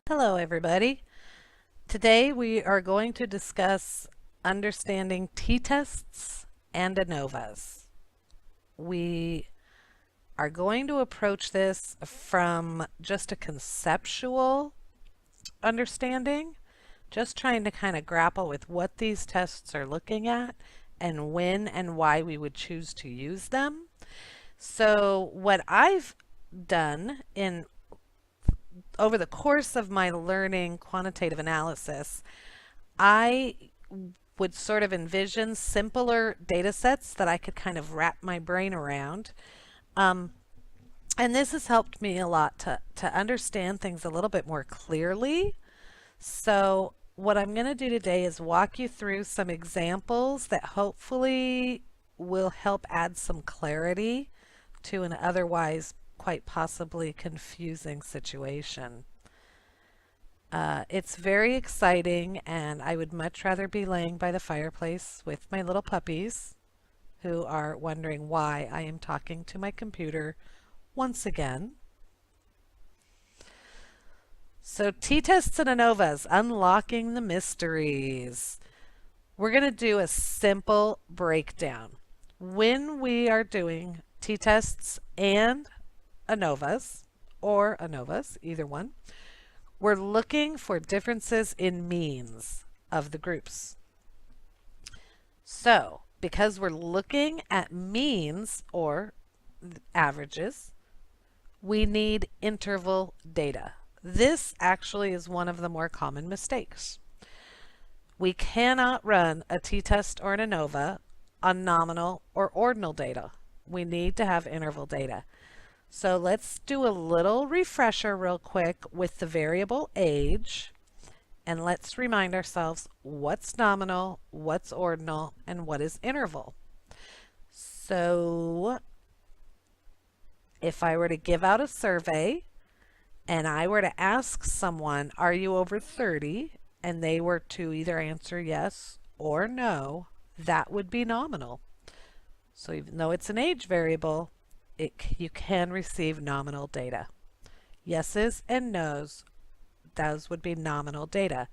Hello, everybody. Today we are going to discuss understanding t-tests and ANOVAs. We are going to approach this from just a conceptual understanding, just trying to kind of grapple with what these tests are looking at and when and why we would choose to use them. So what I've done over the course of my learning quantitative analysis, I would sort of envision simpler data sets that I could kind of wrap my brain around. Um, and this has helped me a lot to understand things a little bit more clearly. So what I'm going to do today is walk you through some examples that hopefully will help add some clarity to an otherwise quite possibly confusing situation. It's very exciting, and I would much rather be laying by the fireplace with my little puppies who are wondering why I am talking to my computer once again. So t-tests and ANOVAs, unlocking the mysteries. We're going to do a simple breakdown. When we are doing t-tests and ANOVAs, or ANOVAs, either one, we're looking for differences in means of the groups. So, because we're looking at means or averages, we need interval data. This actually is one of the more common mistakes. We cannot run a t-test or an ANOVA on nominal or ordinal data. We need to have interval data. So let's do a little refresher real quick with the variable age, and let's remind ourselves what's nominal, what's ordinal, and what is interval. So if I were to give out a survey and I were to ask someone, are you over 30? And they were to either answer yes or no, that would be nominal. So even though it's an age variable, you can receive nominal data. Yeses and nos, those would be nominal data.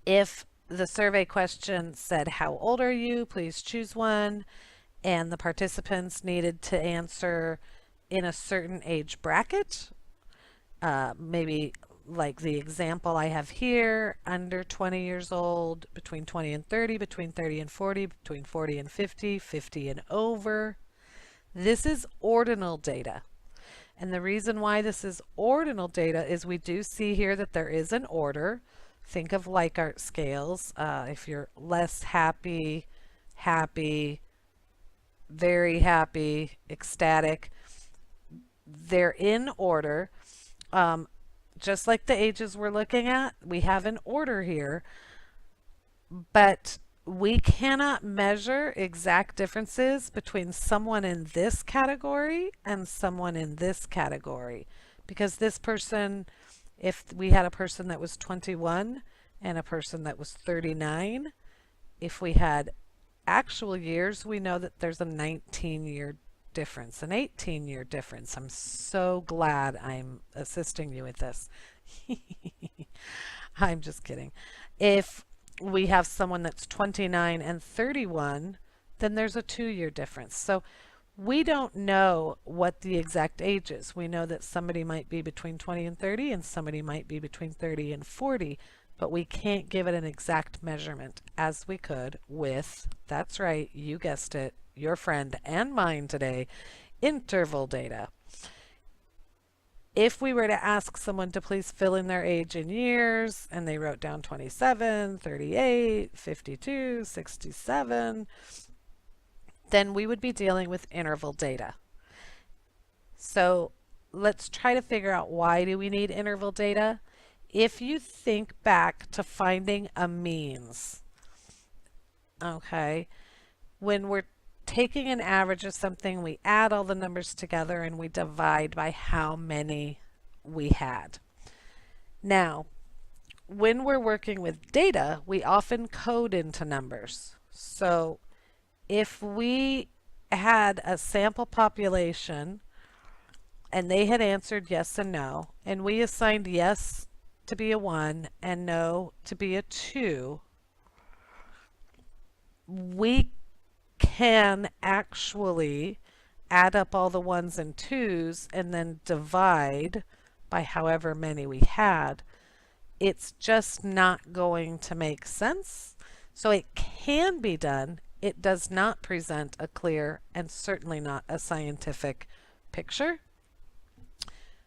If the survey question said, how old are you? Please choose one, and the participants needed to answer in a certain age bracket, maybe like the example I have here, under 20 years old, between 20 and 30, between 30 and 40, between 40 and 50, 50 and over. This is ordinal data. And the reason why this is ordinal data is we do see here that there is an order. Think of Likert scales. If you're less happy, happy, very happy, ecstatic, they're in order. Just like the ages we're looking at, we have an order here, but we cannot measure exact differences between someone in this category and someone in this category, because this person, if we had a person that was 21 and a person that was 39, if we had actual years, we know that there's a 19-year difference, an 18-year difference. I'm so glad I'm assisting you with this. I'm just kidding. If we have someone that's 29 and 31, then there's a 2-year difference. So we don't know what the exact age is. We know that somebody might be between 20 and 30 and somebody might be between 30 and 40, but we can't give it an exact measurement as we could with, that's right, you guessed it, your friend and mine today, interval data. If we were to ask someone to please fill in their age in years, and they wrote down 27, 38, 52, 67, then we would be dealing with interval data. So let's try to figure out, why do we need interval data? If you think back to finding a means, okay, when we're taking an average of something, we add all the numbers together and we divide by how many we had. Now, when we're working with data, we often code into numbers. So if we had a sample population and they had answered yes and no, and we assigned yes to be a 1 and no to be a 2, we can actually add up all the 1s and 2s and then divide by however many we had. It's just not going to make sense. So it can be done. It does not present a clear and certainly not a scientific picture.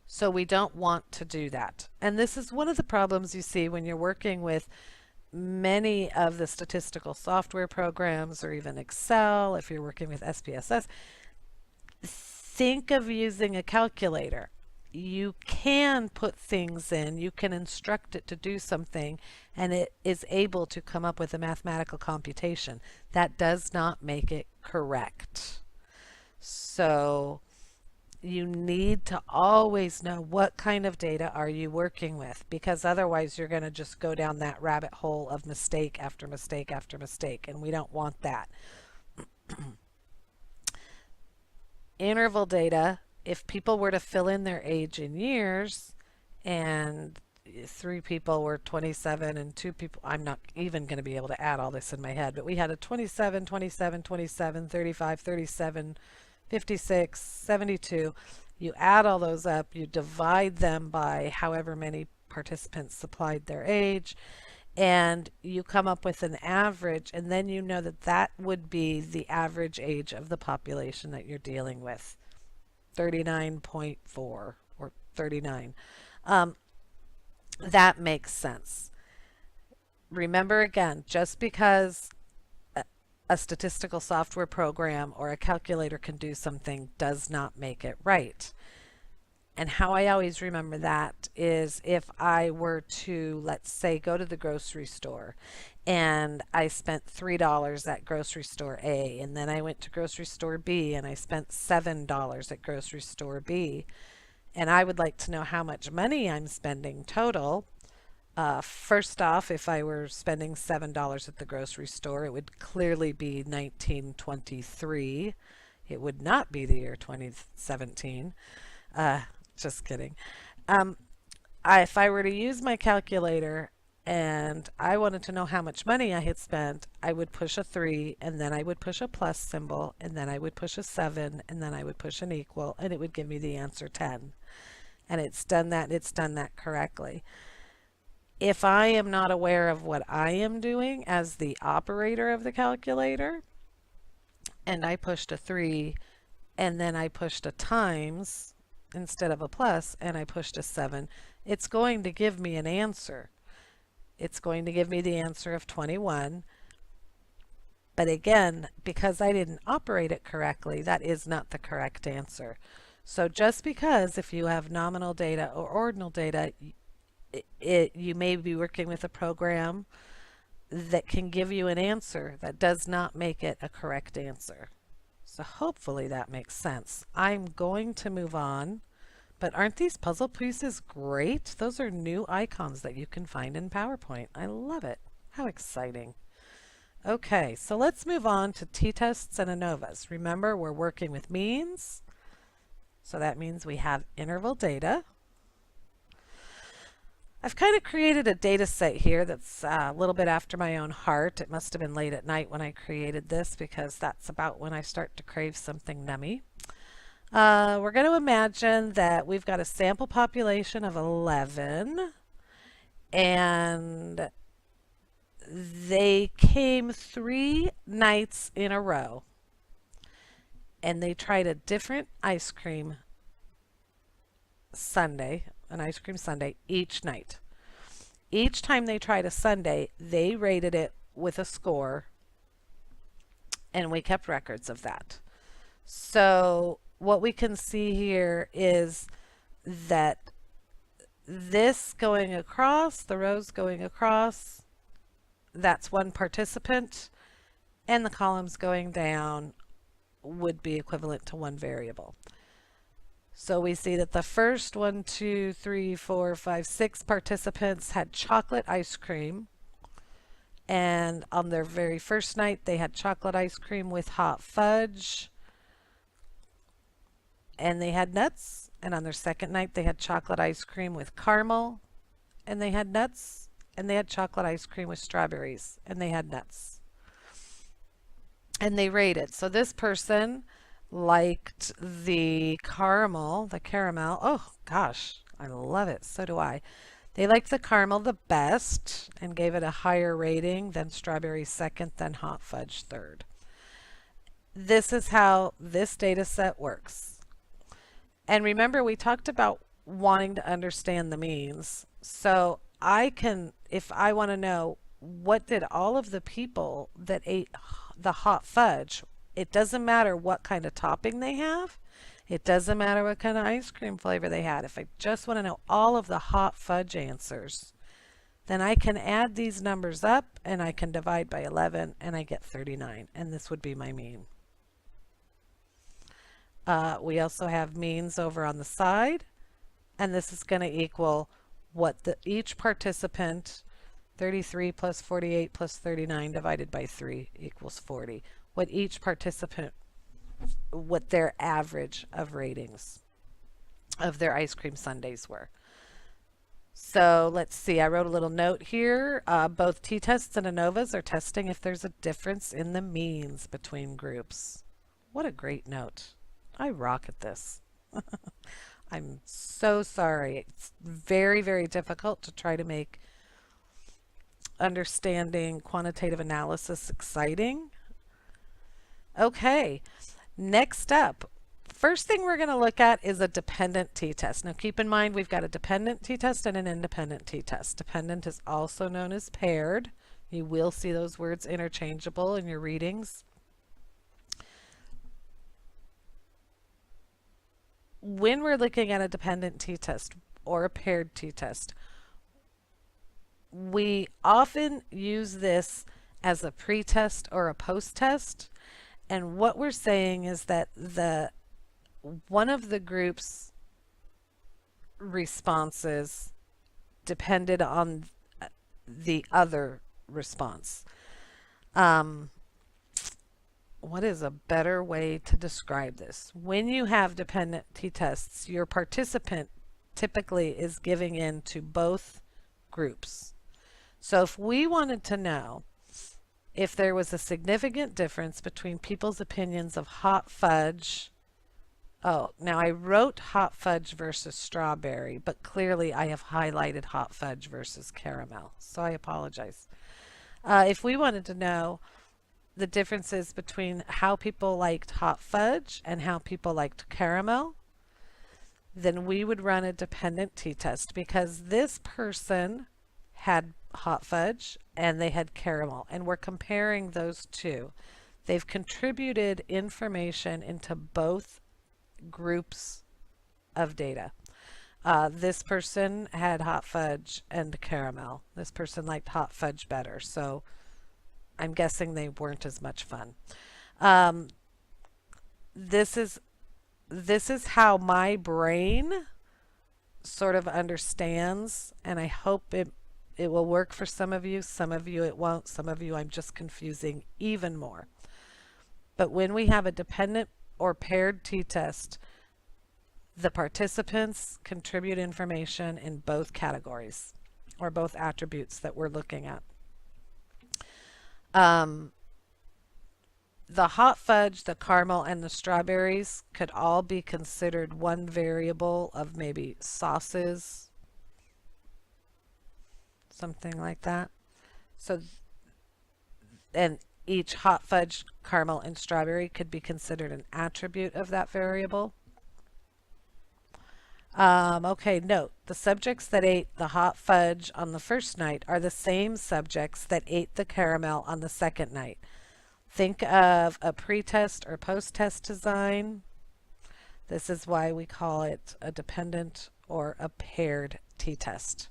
So we don't want to do that. And this is one of the problems you see when you're working with many of the statistical software programs or even Excel, if you're working with SPSS. Think of using a calculator. You can put things in, you can instruct it to do something, and it is able to come up with a mathematical computation. That does not make it correct. So you need to always know what kind of data are you working with, because otherwise you're going to just go down that rabbit hole of mistake after mistake after mistake, and we don't want that. Interval data, if people were to fill in their age in years and 3 people were 27 and 2 people, I'm not even going to be able to add all this in my head, but we had a 27, 27, 27, 35, 37, 56, 72. You add all those up, you divide them by however many participants supplied their age, and you come up with an average, and then you know that that would be the average age of the population that you're dealing with, 39.4 or 39. That makes sense. Remember again, just because a statistical software program or a calculator can do something does not make it right. And how I always remember that is if I were to, let's say, go to the grocery store and I spent $3 at grocery store A, and then I went to grocery store B and I spent $7 at grocery store B, and I would like to know how much money I'm spending total. First off, if I were spending $7 at the grocery store, it would clearly be 1923. It would not be the year 2017. Just kidding. If I were to use my calculator and I wanted to know how much money I had spent, I would push a 3, and then I would push a plus symbol, and then I would push a 7, and then I would push an equal, and it would give me the answer 10. And it's done that correctly. If I am not aware of what I am doing as the operator of the calculator, and I pushed a 3, and then I pushed a times instead of a plus, and I pushed a 7, it's going to give me an answer. It's going to give me the answer of 21. But again, because I didn't operate it correctly, that is not the correct answer. So just because if you have nominal data or ordinal data, you may be working with a program that can give you an answer that does not make it a correct answer. So hopefully that makes sense. I'm going to move on, but aren't these puzzle pieces great? Those are new icons that you can find in PowerPoint. I love it. How exciting. Okay, so let's move on to T-tests and ANOVAs. Remember, we're working with means, so that means we have interval data. I've kind of created a data set here that's a little bit after my own heart. It must have been late at night when I created this, because that's about when I start to crave something nummy. We're going to imagine that we've got a sample population of 11, and they came 3 nights in a row, and they tried a different ice cream sundae, an ice cream sundae each night. Each time they tried a sundae, they rated it with a score, and we kept records of that. So what we can see here is that this going across, the rows going across, that's one participant, and the columns going down would be equivalent to one variable. So we see that the first 1, 2, 3, 4, 5, 6 participants had chocolate ice cream, and on their very first night they had chocolate ice cream with hot fudge, and they had nuts, and on their second night they had chocolate ice cream with caramel and they had nuts, and they had chocolate ice cream with strawberries and they had nuts. And they rated. So this person liked the caramel. Oh gosh, I love it. So do I. They liked the caramel the best and gave it a higher rating than strawberry second, then hot fudge third. This is how this data set works. And remember, we talked about wanting to understand the means. So I can, if I want to know what did all of the people that ate the hot fudge, it doesn't matter what kind of topping they have. It doesn't matter what kind of ice cream flavor they had. If I just want to know all of the hot fudge answers, then I can add these numbers up and I can divide by 11 and I get 39. And this would be my mean. We also have means over on the side. And this is going to equal what each participant, 33 plus 48 plus 39 divided by 3 equals 40. What each participant, what their average of ratings of their ice cream sundaes were. So let's see, I wrote a little note here. Both T-tests and ANOVAs are testing if there's a difference in the means between groups. What a great note. I rock at this. I'm so sorry. It's very, very difficult to try to make understanding quantitative analysis exciting. Okay, next up, first thing we're going to look at is a dependent t-test. Now keep in mind we've got a dependent t-test and an independent t-test. Dependent is also known as paired. You will see those words interchangeable in your readings. When we're looking at a dependent t-test or a paired t-test, we often use this as a pre-test or a post-test. And what we're saying is that one of the group's responses depended on the other response. What is a better way to describe this? When you have dependent t-tests, your participant typically is giving in to both groups. So if we wanted to know if there was a significant difference between people's opinions of hot fudge. Oh, now I wrote hot fudge versus strawberry, but clearly I have highlighted hot fudge versus caramel, so I apologize. If we wanted to know the differences between how people liked hot fudge and how people liked caramel, then we would run a dependent t-test because this person had hot fudge and they had caramel, and we're comparing those two. They've contributed information into both groups of data. This person had hot fudge and caramel. This person liked hot fudge better, so I'm guessing they weren't as much fun. This is how my brain sort of understands, and I hope it will work for some of you it won't, some of you I'm just confusing even more. But when we have a dependent or paired t-test, the participants contribute information in both categories or both attributes that we're looking at. The hot fudge, the caramel, and the strawberries could all be considered one variable of maybe sauces, something like that. So, and each hot fudge, caramel, and strawberry could be considered an attribute of that variable. Okay, note, the subjects that ate the hot fudge on the first night are the same subjects that ate the caramel on the second night. Think of a pre-test or post-test design. This is why we call it a dependent or a paired t-test.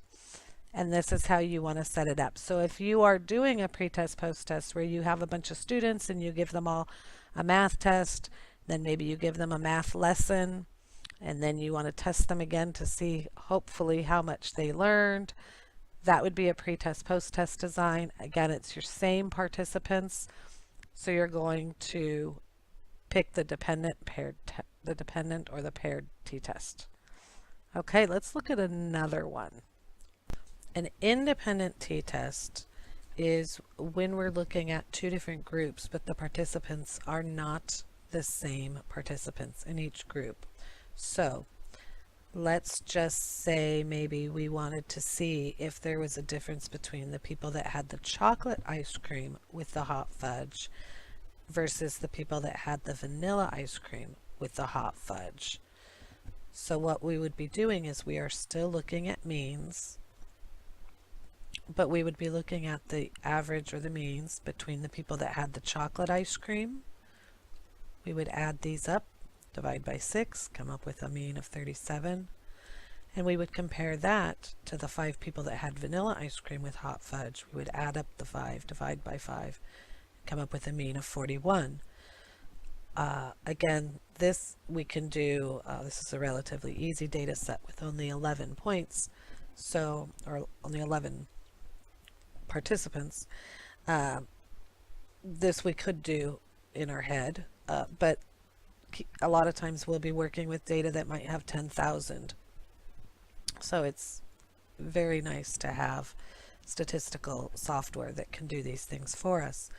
And this is how you want to set it up. So if you are doing a pre-test, post-test where you have a bunch of students and you give them all a math test, then maybe you give them a math lesson, and then you want to test them again to see hopefully how much they learned, that would be a pre-test, post-test design. Again, it's your same participants. So you're going to pick the dependent or the paired t-test. Okay, let's look at another one. An independent t-test is when we're looking at two different groups, but the participants are not the same participants in each group. So let's just say maybe we wanted to see if there was a difference between the people that had the chocolate ice cream with the hot fudge versus the people that had the vanilla ice cream with the hot fudge. So what we would be doing is we are still looking at means, but we would be looking at the average or the means between the people that had the chocolate ice cream. We would add these up, divide by 6, come up with a mean of 37. And we would compare that to the 5 people that had vanilla ice cream with hot fudge. We would add up the 5, divide by 5, come up with a mean of 41. Again, this we can do, this is a relatively easy data set with only 11 points, so, or only 11 participants. This we could do in our head, but a lot of times we'll be working with data that might have 10,000. So it's very nice to have statistical software that can do these things for us.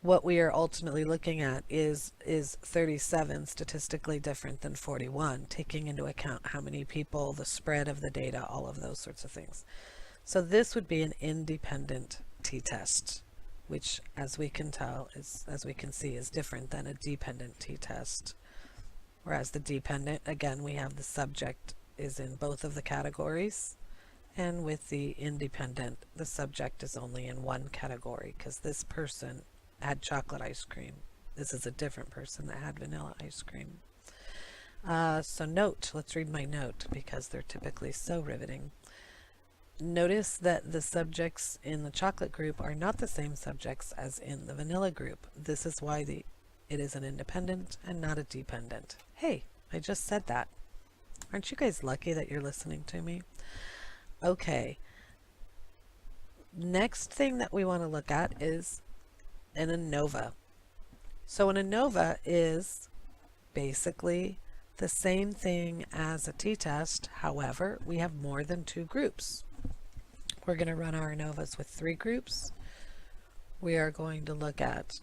What we are ultimately looking at is 37 statistically different than 41, taking into account how many people, the spread of the data, all of those sorts of things. So this would be an independent t-test, which, as we can tell, as we can see, is different than a dependent t-test. Whereas the dependent, again, we have the subject is in both of the categories, and with the independent, the subject is only in one category because this person had chocolate ice cream. This is a different person that had vanilla ice cream. So note, let's read my note because they're typically so riveting. Notice that the subjects in the chocolate group are not the same subjects as in the vanilla group. This is why it is an independent and not a dependent. Hey, I just said that. Aren't you guys lucky that you're listening to me? Okay. Next thing that we want to look at is an ANOVA. So an ANOVA is basically the same thing as a t-test. However, we have more than 2 groups. We're going to run our ANOVAs with 3 groups. We are going to look at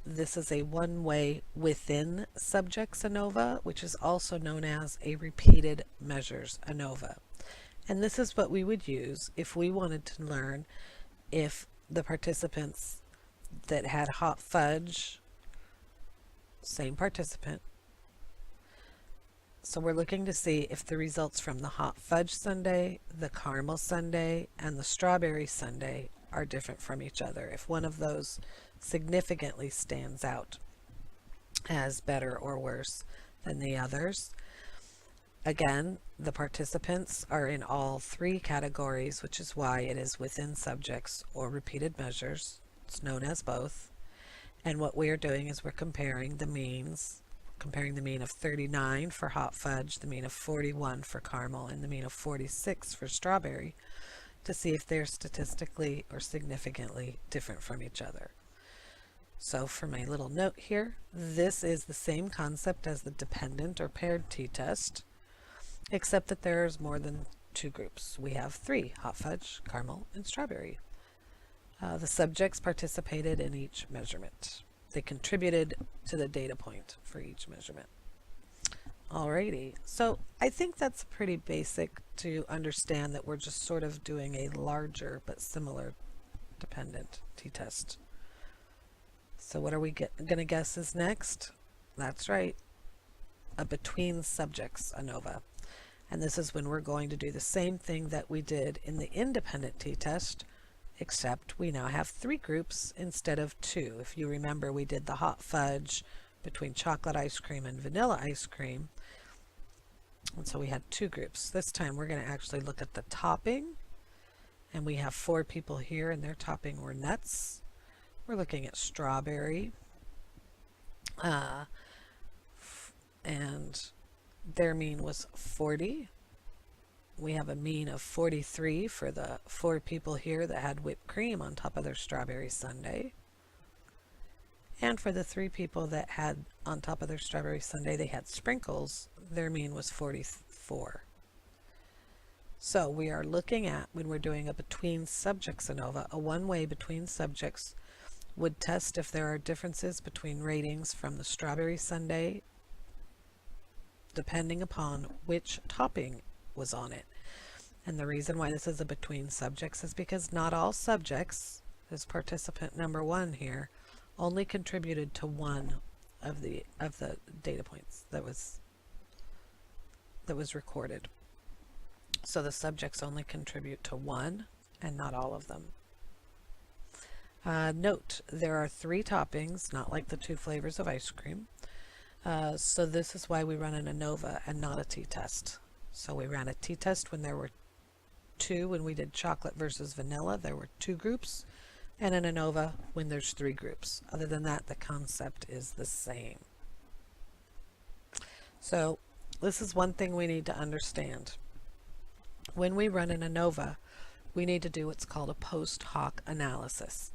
this is a one-way within subjects ANOVA, which is also known as a repeated measures ANOVA. And this is what we would use if we wanted to learn if the participants that had hot fudge, same participant. So we're looking to see if the results from the hot fudge sundae, the caramel sundae, and the strawberry sundae are different from each other. If one of those significantly stands out as better or worse than the others. Again, the participants are in all 3 categories, which is why it is within subjects or repeated measures. It's known as both. And what we are doing is we're comparing the means, comparing the mean of 39 for hot fudge, the mean of 41 for caramel, and the mean of 46 for strawberry to see if they're statistically or significantly different from each other. So for my little note here, this is the same concept as the dependent or paired t-test, except that there's more than 2 groups. We have 3, hot fudge, caramel, and strawberry. The subjects participated in each measurement. They contributed to the data point for each measurement. Alrighty, so I think that's pretty basic to understand that we're just sort of doing a larger but similar dependent t-test. So what are we going to guess is next? That's right, a between subjects ANOVA. And this is when we're going to do the same thing that we did in the independent t-test, except we now have 3 groups instead of 2. If you remember, we did the hot fudge between chocolate ice cream and vanilla ice cream. And so we had 2 groups. This time we're going to actually look at the topping. And we have 4 people here, and their topping were nuts. We're looking at strawberry. And their mean was 40. We have a mean of 43 for the 4 people here that had whipped cream on top of their strawberry sundae. And for the 3 people that had on top of their strawberry sundae, they had sprinkles, their mean was 44. So we are looking at, when we're doing a between subjects ANOVA, a one-way between subjects would test if there are differences between ratings from the strawberry sundae depending upon which topping was on it. And the reason why this is a between subjects is because not all subjects, as participant number 1 here, only contributed to one of the data points that was recorded. So the subjects only contribute to one and not all of them. Note, there are 3 toppings, not like the 2 flavors of ice cream. So this is why we run an ANOVA and not a t-test. So we ran a t-test when there were 2, when we did chocolate versus vanilla, there were 2 groups, and an ANOVA when there's 3 groups. Other than that, the concept is the same. So this is one thing we need to understand. When we run an ANOVA, we need to do what's called a post hoc analysis.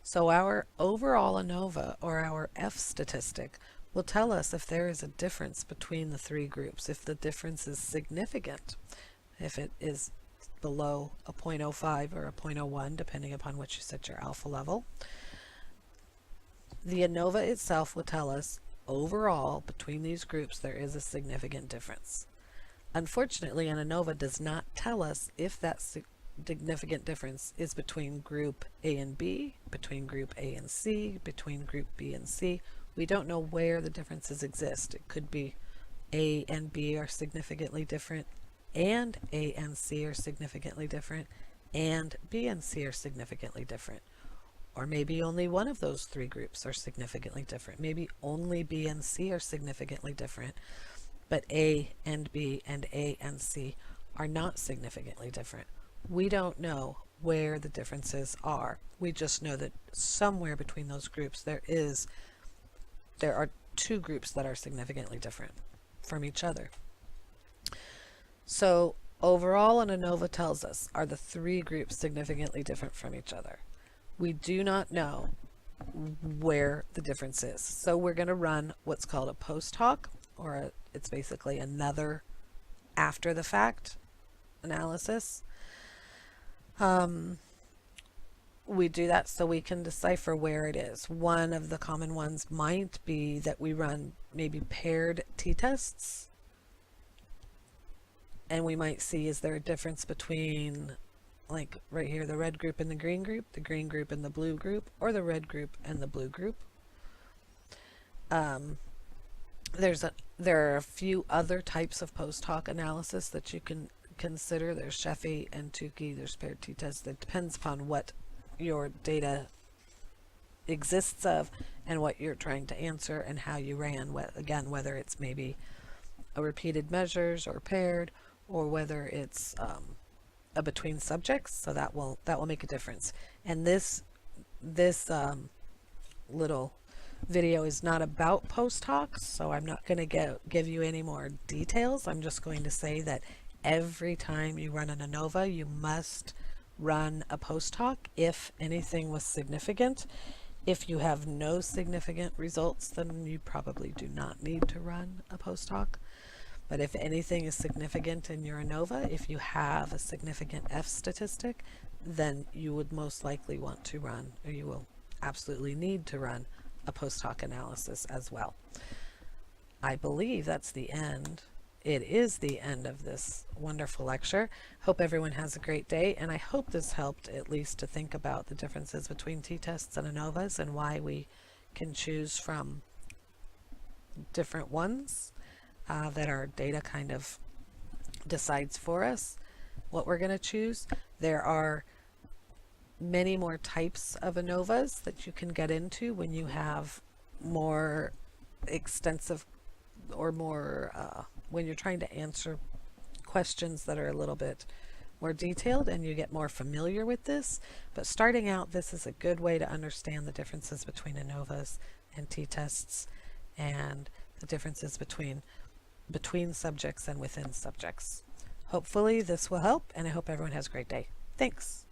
So our overall ANOVA, or our F statistic, will tell us if there is a difference between the 3 groups, if the difference is significant, if it is below a 0.05 or a 0.01, depending upon which you set your alpha level. The ANOVA itself will tell us overall between these groups there is a significant difference. Unfortunately, an ANOVA does not tell us if that significant difference is between group A and B, between group A and C, between group B and C. We don't know where the differences exist. It could be A and B are significantly different, and A and C are significantly different, and B and C are significantly different. Or maybe only one of those 3 groups are significantly different. Maybe only B and C are significantly different, but A and B and A and C are not significantly different. We don't know where the differences are. We just know that somewhere between those groups there are 2 groups that are significantly different from each other. So overall, an ANOVA tells us, are the 3 groups significantly different from each other? We do not know where the difference is. So we're going to run what's called a post hoc, or it's basically another after the fact analysis. We do that so we can decipher where it is. One of the common ones might be that we run maybe paired t-tests, and we might see, is there a difference between, like right here, the red group and the green group and the blue group, or the red group and the blue group. There are a few other types of post hoc analysis that you can consider. There's Sheffey and Tukey, there's paired t-tests. It depends upon what your data exists of and what you're trying to answer and how you ran, again, whether it's maybe a repeated measures or paired, or whether it's a between subjects. So that will make a difference. And this little video is not about post hocs, so I'm not going to give you any more details. I'm just going to say that every time you run an ANOVA, you must run a post hoc if anything was significant. If you have no significant results, then you probably do not need to run a post hoc. But if anything is significant in your ANOVA, if you have a significant F statistic, then you would most likely want to run, or you will absolutely need to run, a post hoc analysis as well. I believe that's the end. It is the end of this wonderful lecture. Hope everyone has a great day, and I hope this helped at least to think about the differences between t-tests and ANOVAs and why we can choose from different ones that our data kind of decides for us what we're going to choose. There are many more types of ANOVAs that you can get into when you have more extensive or more when you're trying to answer questions that are a little bit more detailed and you get more familiar with this. But starting out, this is a good way to understand the differences between ANOVAs and t-tests and the differences between subjects and within subjects. Hopefully this will help, and I hope everyone has a great day. Thanks.